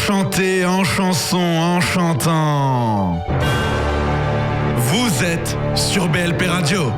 chanter en chanson, en chantant. Vous êtes sur BLP Radio.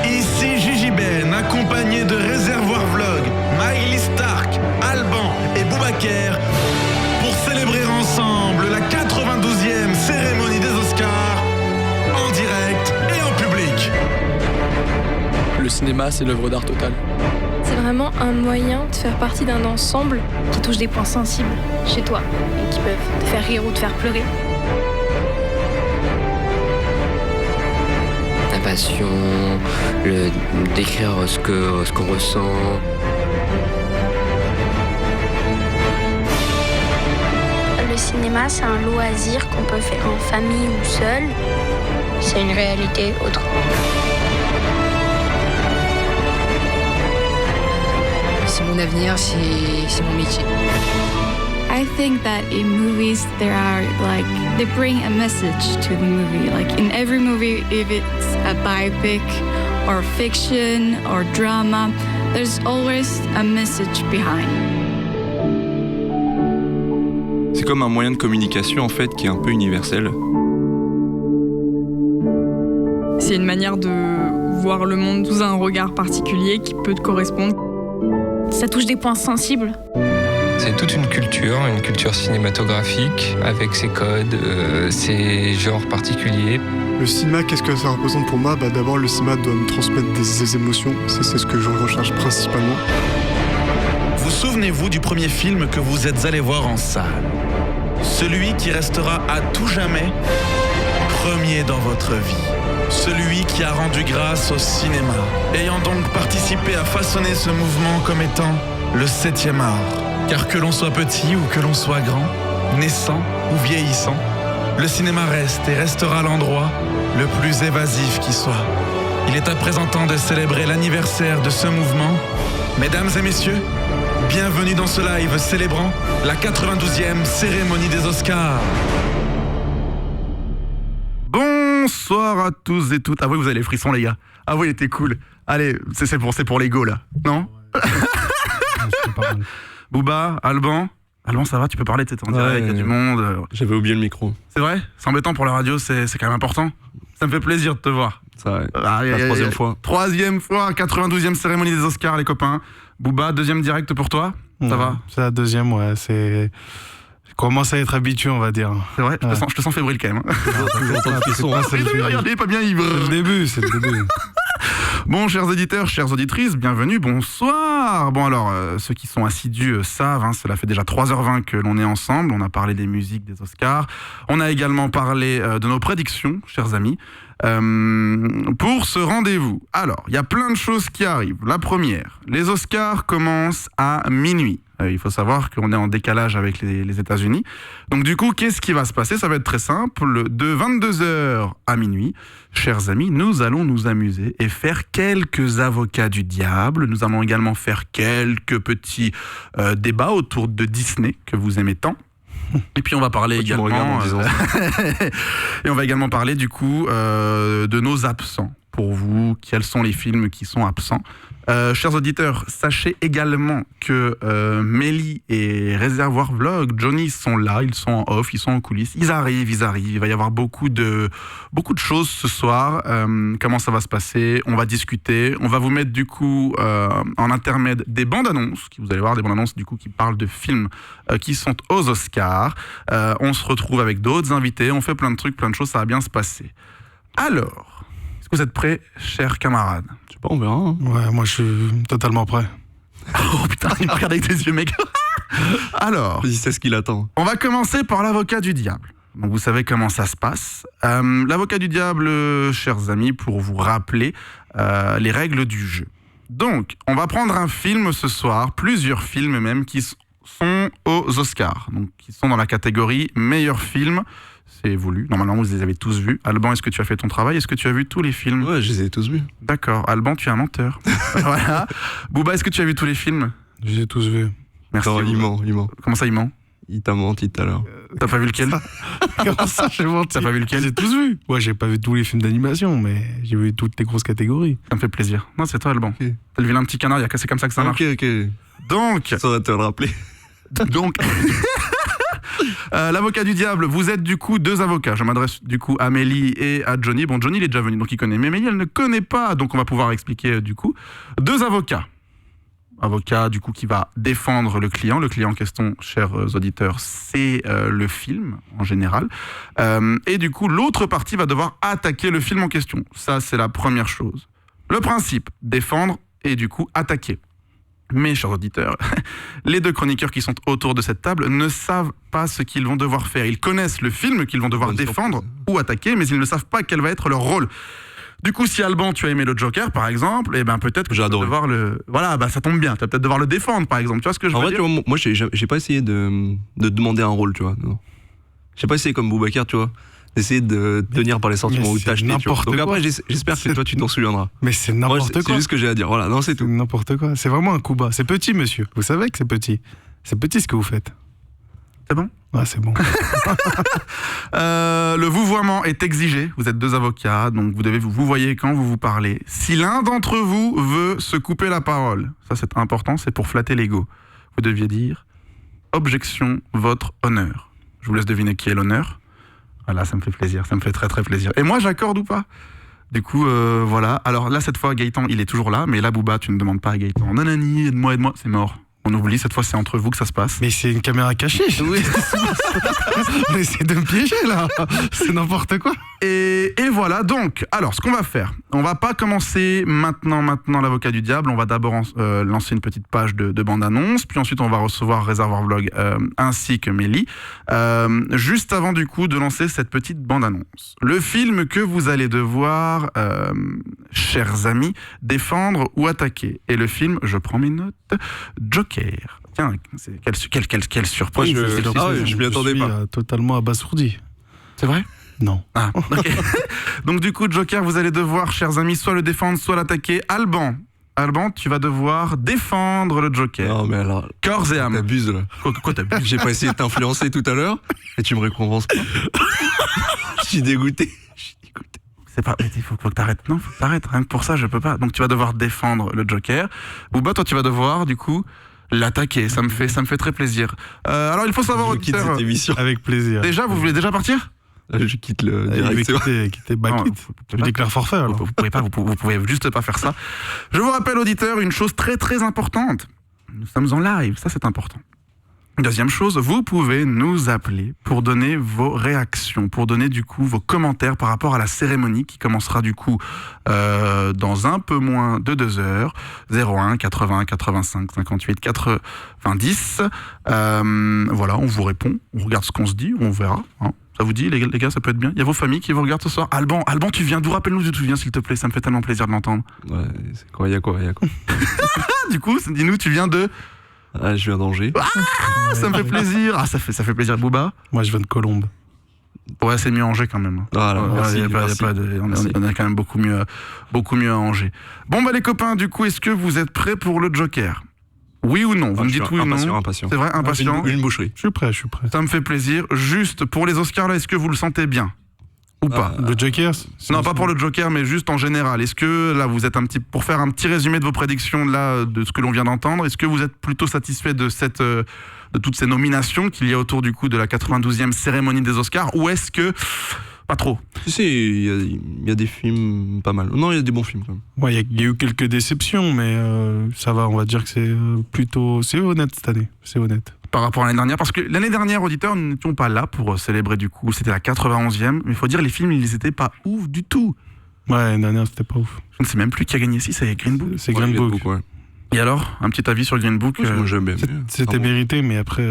Ici Gigi Ben, accompagné de Réservoir Vlog, Miley Stark, Alban et Boubaker, pour célébrer ensemble la 92e cérémonie des Oscars, en direct et en public. Le cinéma, c'est l'œuvre d'art totale. C'est vraiment un moyen de faire partie d'un ensemble qui touche des points sensibles chez toi et qui peuvent te faire rire ou te faire pleurer. La passion, décrire ce qu'on ressent. Le cinéma, c'est un loisir qu'on peut faire en famille ou seul. C'est une réalité autre. C'est mon avenir, c'est mon métier. I think that in movies they bring a message to the movie. Like in every movie, if it's a biopic or fiction or drama, there's always a message behind. C'est comme un moyen de communication en fait qui est un peu universel. C'est une manière de voir le monde sous un regard particulier qui peut te correspondre. Ça touche des points sensibles. C'est toute une culture cinématographique avec ses codes, ses genres particuliers. Le cinéma, qu'est-ce que ça représente pour moi ? D'abord, le cinéma doit me transmettre des émotions. C'est ce que je recherche principalement. Vous souvenez-vous du premier film que vous êtes allé voir en salle ? Celui qui restera à tout jamais premier dans votre vie. Celui qui a rendu grâce au cinéma, ayant donc participé à façonner ce mouvement comme étant le 7e art. Car que l'on soit petit ou que l'on soit grand, naissant ou vieillissant, le cinéma reste et restera l'endroit le plus évasif qui soit. Il est à présent temps de célébrer l'anniversaire de ce mouvement. Mesdames et messieurs, bienvenue dans ce live célébrant la 92e cérémonie des Oscars. Bonsoir à tous et toutes. Ah oui, vous avez les frissons les gars. Ah oui, il était cool. Allez, c'est pour l'ego là, non? Booba, Alban, ça va, tu peux parler, t'es en direct, il y a du monde. J'avais oublié le micro. C'est vrai? C'est embêtant pour la radio, c'est quand même important. Ça me fait plaisir de te voir. Ça va, la troisième fois. Troisième fois, 92e cérémonie des Oscars les copains. Booba, deuxième direct pour toi? Ça va? C'est la deuxième, ouais, c'est... Je commence à être habitué, on va dire. C'est vrai? Je te sens fébrile quand même. Regardez, pas bien ivre. C'est le début. Bon, chers auditeurs, chères auditrices, bienvenue, bonsoir. Bon alors, ceux qui sont assidus savent, cela fait déjà 3h20 que l'on est ensemble. On a parlé des musiques des Oscars. On a également parlé de nos prédictions, chers amis, pour ce rendez-vous. Alors, il y a plein de choses qui arrivent. La première, les Oscars commencent à minuit. Il faut savoir qu'on est en décalage avec les États-Unis. Donc du coup, qu'est-ce qui va se passer ? Ça va être très simple. De 22h à minuit, chers amis, nous allons nous amuser et faire quelques avocats du diable. Nous allons également faire quelques petits débats autour de Disney que vous aimez tant. Et puis on va parler également... et on va également parler du coup de nos absents. Pour vous, quels sont les films qui sont absents. Chers auditeurs, sachez également que Mélie et Réservoir Vlog, Johnny sont là, ils sont en off, ils sont en coulisses, ils arrivent, il va y avoir beaucoup de choses ce soir. Comment ça va se passer ? On va discuter, on va vous mettre du coup en intermède des bandes annonces, vous allez voir des bandes annonces du coup qui parlent de films qui sont aux Oscars. On se retrouve avec d'autres invités, on fait plein de trucs, plein de choses, ça va bien se passer. Alors, est-ce que vous êtes prêts, chers camarades ? Je sais pas, on verra. Ouais, moi je suis totalement prêt. Oh putain, il me regarde avec tes yeux, mec. Alors, il sait ce qu'il attend. On va commencer par l'avocat du diable. Donc vous savez comment ça se passe. L'avocat du diable, chers amis, pour vous rappeler les règles du jeu. Donc, on va prendre un film ce soir, plusieurs films même, qui sont aux Oscars. Donc, qui sont dans la catégorie meilleur film. C'est voulu. Normalement, vous les avez tous vus. Alban, est-ce que tu as fait ton travail ? Est-ce que tu as vu tous les films ? Ouais, je les ai tous vus. D'accord. Alban, tu es un menteur. Voilà. Booba, est-ce que tu as vu tous les films ? Je les ai tous vus. Merci. Il ment. Comment ça, il ment ? Il t'a menti tout à l'heure. T'as pas vu lequel ? Comment ça, j'ai menti ? T'as pas vu lequel ? J'ai tous vu. Ouais, j'ai pas vu tous les films d'animation, mais j'ai vu toutes les grosses catégories. Ça me fait plaisir. Non, c'est toi, Alban. Okay. T'as le vilain petit canard, c'est comme ça que ça marche. Ok. Donc... Ça aurait te le rappeler. Donc... L'avocat du diable, vous êtes du coup 2 avocats. Je m'adresse du coup à Amélie et à Johnny. Bon, Johnny il est déjà venu, donc il connaît. Mais Amélie, elle ne connaît pas, donc on va pouvoir expliquer du coup. 2 avocats. Avocat du coup qui va défendre le client. Le client en question, chers auditeurs, c'est le film en général. Et du coup, l'autre partie va devoir attaquer le film en question. Ça, c'est la première chose. Le principe, défendre et du coup attaquer. Mais, chers auditeurs, les 2 chroniqueurs qui sont autour de cette table ne savent pas ce qu'ils vont devoir faire. Ils connaissent le film qu'ils vont devoir défendre ou attaquer, mais ils ne savent pas quel va être leur rôle. Du coup, si Alban, tu as aimé le Joker, par exemple, eh ben peut-être que tu vas devoir le... Voilà, bah ça tombe bien, tu vas peut-être devoir le défendre, par exemple. Tu vois ce que je veux dire ? En vrai, tu vois, moi, j'ai pas essayé de demander un rôle, tu vois. Non. J'ai pas essayé comme Boubacar, tu vois, d'essayer de tenir par les sentiments ou de t'acheter, tu vois. Donc après, j'espère que toi, tu t'en souviendras. Mais c'est n'importe quoi. C'est juste ce que j'ai à dire. Voilà, non, c'est tout. N'importe quoi. C'est vraiment un coup bas. C'est petit, monsieur. Vous savez que c'est petit. C'est petit ce que vous faites. C'est bon ? Ouais, c'est bon. Le vouvoiement est exigé. Vous êtes 2 avocats, donc vous devez vous voyez quand vous vous parlez. Si l'un d'entre vous veut se couper la parole, ça c'est important, c'est pour flatter l'ego. Vous deviez dire « Objection, votre honneur ». Je vous laisse deviner qui est l'honneur. Voilà, ça me fait plaisir, ça me fait très très plaisir. Et moi, j'accorde ou pas ? Du coup, voilà. Alors là, cette fois, Gaëtan, il est toujours là, mais là, Bouba, tu ne demandes pas à Gaëtan « Nanani, aide-moi, c'est mort ». On oublie, cette fois c'est entre vous que ça se passe. Mais c'est une caméra cachée. Oui. On essaie de me piéger là. C'est n'importe quoi. Et voilà, donc, alors ce qu'on va faire, on va pas commencer maintenant l'avocat du diable, on va d'abord lancer une petite page de bande-annonce, puis ensuite on va recevoir Réservoir Vlog ainsi que Mélie, juste avant du coup de lancer cette petite bande-annonce. Le film que vous allez devoir, chers amis, défendre ou attaquer. Et le film, je prends mes notes, Joker. Tiens, quelle surprise. Je m'y attendais pas. Totalement abasourdi. C'est vrai ? Non. Ah, ok. Donc du coup, Joker, vous allez devoir, chers amis, soit le défendre, soit l'attaquer. Alban, tu vas devoir défendre le Joker. Non, mais alors... Corps et âme. T'abuses, là. Quoi t'abuses ? J'ai pas essayé de t'influencer tout à l'heure, et tu me récompenses pas. Je suis dégoûté. C'est pas... Il faut que t'arrêtes. Non, faut que t'arrêtes. Rien que pour ça, je peux pas. Donc tu vas devoir défendre le Joker. Bouba, toi, tu vas devoir, du coup... l'attaquer, ça me fait très plaisir. Alors il faut savoir... Je quitte cette émission. Avec plaisir. Déjà, vous voulez déjà partir ? Je quitte le direct. Tu déclares forfait alors. Vous pouvez juste pas faire ça. Je vous rappelle, auditeurs, une chose très très importante. Nous sommes en live, ça c'est important. Deuxième chose, vous pouvez nous appeler pour donner vos réactions, pour donner du coup vos commentaires par rapport à la cérémonie qui commencera du coup dans un peu moins de 2 heures. 01 80 85 58 90. Voilà, on vous répond, on regarde ce qu'on se dit, on verra. Hein. Ça vous dit, les gars, ça peut être bien. Il y a vos familles qui vous regardent ce soir. Alban, tu viens d'où ? Rappelle-nous d'où tu viens, s'il te plaît. Ça me fait tellement plaisir de l'entendre. Ouais, c'est quoi ? Il y a quoi Du coup, dis-nous, tu viens de... Ah, je viens d'Angers. Ah, ça me fait plaisir. Ah, ça fait plaisir. Bouba ? Moi, je viens de Colombes. Ouais, c'est mieux à Angers quand même. Ah, là, merci, on est quand même beaucoup mieux à Angers. Bon, bah les copains, du coup, est-ce que vous êtes prêts pour le Joker ? Oui ou non ? Vous me dites oui ou non ? Impatient. C'est vrai, impatient. Une boucherie. Je suis prêt. Ça me fait plaisir. Juste pour les Oscars, là, est-ce que vous le sentez bien ? Ou pas ? Le Joker ? Non, pas pour le Joker, mais juste en général. Est-ce que là, vous êtes pour faire un petit résumé de vos prédictions là, de ce que l'on vient d'entendre, est-ce que vous êtes plutôt satisfait de toutes ces nominations qu'il y a autour du coup de la 92e cérémonie des Oscars, ou est-ce que pas trop ? Si, il y a des films pas mal. Non, il y a des bons films quand même. Ouais, il y a eu quelques déceptions, mais ça va, on va dire que c'est honnête cette année. C'est honnête. Par rapport à l'année dernière, parce que l'année dernière, auditeurs, nous n'étions pas là pour célébrer du coup, c'était la 91e, mais il faut dire les films, ils n'étaient pas ouf du tout. Ouais, l'année dernière, c'était pas ouf. Je ne sais même plus qui a gagné ici, c'est Green Book. C'est Green Book. Ouais. Et alors, un petit avis sur Green Book Moi j'aime bien. C'était mérité, mais après...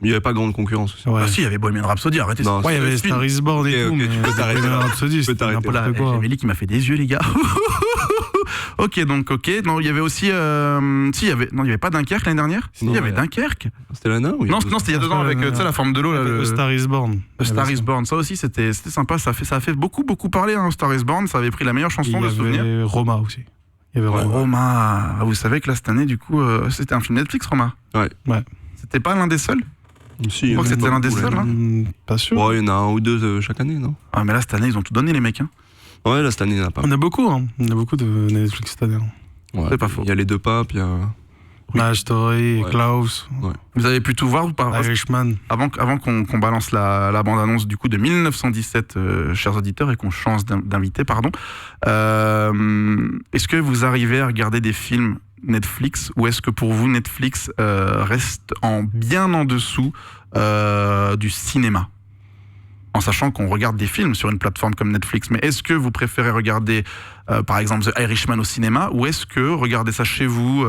Il n'y avait pas grande concurrence aussi. Ouais. Ah si, il y avait Bohemian Rhapsody, arrêtez ça. Ouais, il y avait Star is Born et tout, mais tu peux t'arrêter. Bohemian Rhapsody, c'était n'importe quoi. J'ai Mélie qui m'a fait des yeux, les gars. Ok. Non, il y avait aussi... il y avait pas Dunkerque l'année dernière ? Si, il y avait Dunkerque. C'était l'année ou Non, c'était il y a 2 ans avec la forme de l'eau. Là, Star is Born. Star is Born, ça aussi, c'était sympa. Ça a fait beaucoup parler, hein, Star is Born. Ça avait pris la meilleure chanson de souvenir. Il y avait Roma aussi. Il y avait Roma. Ah, vous savez que là, cette année, du coup, c'était un film Netflix, Roma ? Ouais. C'était pas l'un des seuls ? Si, je crois que c'était l'un des seuls. Hein. Pas sûr. Ouais, il y en a 1 ou 2 chaque année, non ? Ah, mais là, cette année, ils ont tout donné, les mecs. Hein. Ouais, là, cette année, il n'y en a pas. On a beaucoup de Netflix cette année. Ouais, c'est pas faux. Il y a les 2 papes, il y a... Marriage Story, Klaus. Ouais. Vous avez pu tout voir ou pas? Irishman. Avant qu'on balance la bande-annonce du coup de 1917, chers auditeurs, et qu'on change d'invité, pardon. Est-ce que vous arrivez à regarder des films Netflix, ou est-ce que pour vous Netflix reste bien en dessous du cinéma? En sachant qu'on regarde des films sur une plateforme comme Netflix, mais est-ce que vous préférez regarder par exemple The Irishman au cinéma, ou est-ce que regarder ça chez vous,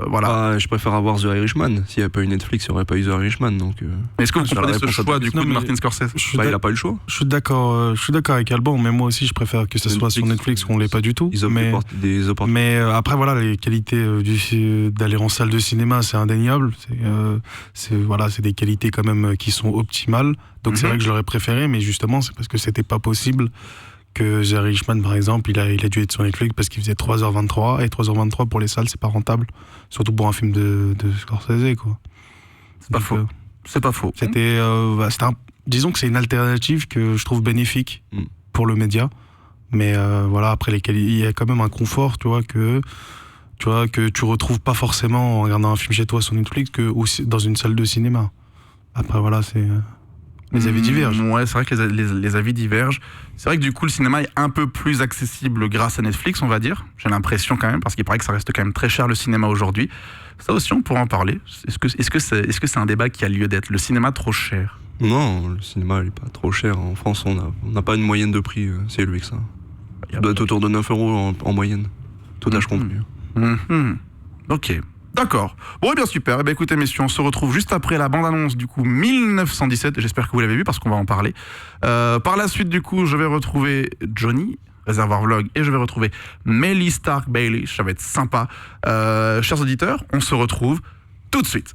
voilà? Je préfère avoir The Irishman. S'il n'y avait pas eu Netflix, il n'y aurait pas eu The Irishman. Donc, est-ce que vous comprenez ce choix du coup de Martin Scorsese? Il n'a pas eu le choix. Je suis d'accord avec Alban, mais moi aussi je préfère que ce soit sur Netflix qu'on ne l'ait pas du tout. Ils offrent des opportunités. Mais après voilà, les qualités d'aller en salle de cinéma, c'est indéniable. C'est des qualités quand même qui sont optimales. Donc c'est vrai que je l'aurais préféré, mais justement c'est parce que c'était pas possible que The Irishman par exemple, il a dû être sur Netflix parce qu'il faisait 3h23, et 3h23 pour les salles c'est pas rentable, surtout pour un film de Scorsese, quoi. C'est pas faux. C'est pas faux. Disons que c'est une alternative que je trouve bénéfique pour le média, mais après il y a quand même un confort, tu vois, que tu retrouves pas forcément en regardant un film chez toi sur Netflix que dans une salle de cinéma. Après voilà, c'est les avis divergent. Ouais, c'est vrai que les avis divergent. C'est vrai que du coup, le cinéma est un peu plus accessible grâce à Netflix, on va dire. J'ai l'impression quand même, parce qu'il paraît que ça reste quand même très cher le cinéma aujourd'hui. Ça aussi, on pourrait en parler. Est-ce que c'est un débat qui a lieu d'être? Le cinéma trop cher? Non, le cinéma il est pas trop cher. En France, on n'a pas une moyenne de prix si élevé que ça. Il doit être autour de 9 € en moyenne, tout âge compris. Ok. D'accord. Bon, et bien super. Eh bien, écoutez, messieurs, on se retrouve juste après la bande-annonce du coup 1917. J'espère que vous l'avez vu parce qu'on va en parler. Par la suite, du coup, je vais retrouver Johnny, Réservoir Vlog, et je vais retrouver Melly Stark Bailey. Ça va être sympa. Chers auditeurs, on se retrouve tout de suite.